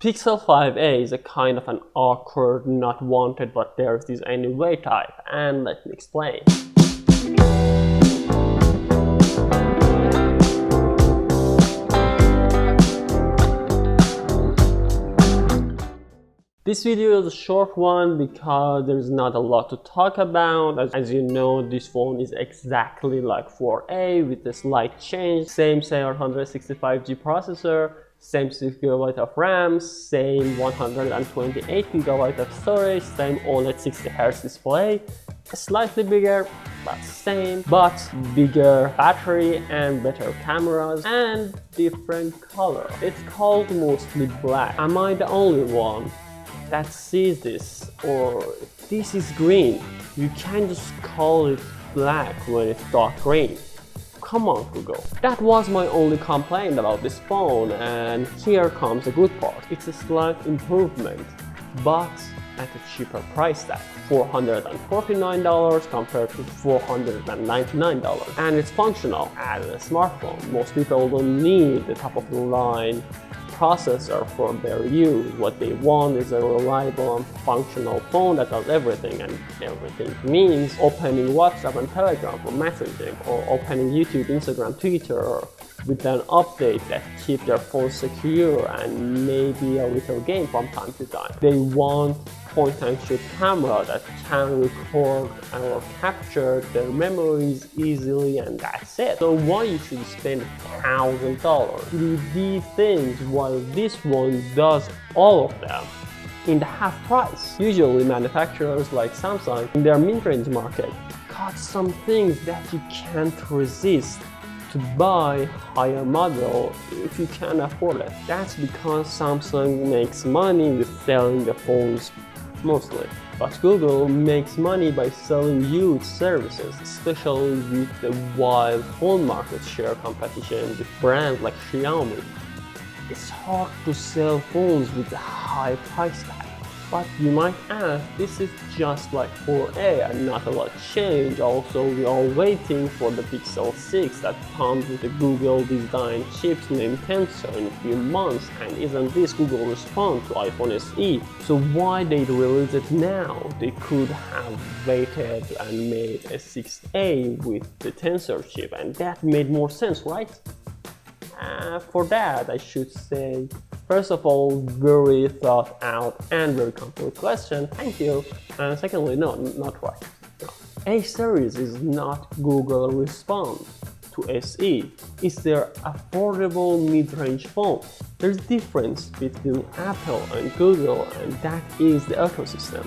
Pixel 5a is a kind of an awkward, not wanted, but there's this anyway type, and let me explain. This video is a short one because there's not a lot to talk about. As you know, this phone is exactly like 4a with a slight change. Same 165G processor, same 6GB of RAM, same 128GB of storage, same OLED 60Hz display, slightly bigger but same, but bigger battery and better cameras and different color. It's called mostly black. Am I the only one that sees this? Or this is green? You can't just call it black when it's dark green. Come on, Google. That was my only complaint about this phone, and here comes the good part. It's a slight improvement, but at a cheaper price tag, $449 compared to $499, and it's functional as a smartphone. Most people don't need the top-of-the-line processor for their use. What they want is a reliable and functional phone that does everything, and everything means opening WhatsApp and Telegram for messaging, or opening YouTube, Instagram, Twitter with an update that keep their phone secure, and maybe a little game from time to time. They want point-and-shoot camera that can record or capture their memories easily, and that's it. So why you should spend $1,000 to do these things while this one does all of them in the half price? Usually manufacturers like Samsung in their mid-range market cut some things that you can't resist to buy higher model if you can afford it. That's because Samsung makes money with selling the phones mostly. But Google makes money by selling you its services, especially with the wild phone market share competition with brands like Xiaomi. It's hard to sell phones with a high price tag. But you might ask, this is just like 4a and not a lot changed. Also, we are waiting for the Pixel 6 that comes with a Google design chip named Tensor in a few months, and isn't this Google response to iPhone SE? So why they release it now? They could have waited and made a 6a with the Tensor chip, and that made more sense, right? For that, I should say, first of all, very thought out and very complete question, thank you. And secondly, no, not right. No. A series is not Google response to SE. It's their affordable mid-range phone. There's a difference between Apple and Google, and that is the ecosystem.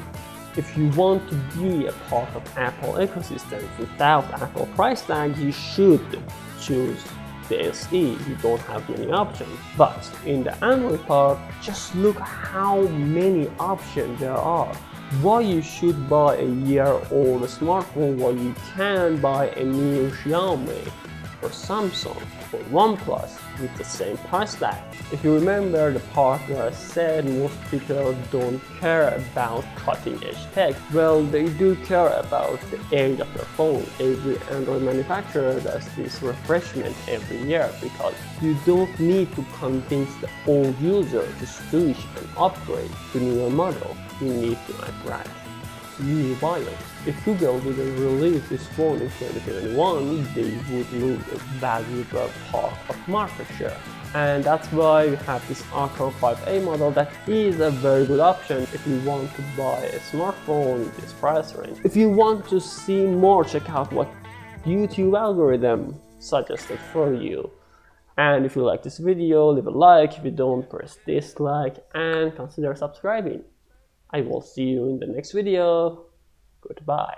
If you want to be a part of Apple ecosystem without Apple price tag, you should choose the SE. You don't have many options. But in the Android part, just look how many options there are. Why you should buy a year-old smartphone while you can buy a new Xiaomi or Samsung or OnePlus with the same price tag? If you remember the part where I said most people don't care about cutting-edge tech, well, they do care about the age of their phone. Every Android manufacturer does this refreshment every year because you don't need to convince the old user to switch and upgrade to newer model. You need to attract new buyers. If Google didn't release this phone in 2021, they would lose a valuable part of market share. And that's why we have this Ultra 5a model that is a very good option if you want to buy a smartphone in this price range. If you want to see more, check out what YouTube algorithm suggested for you. And if you like this video, leave a like. If you don't, press dislike and consider subscribing. I will see you in the next video. Goodbye.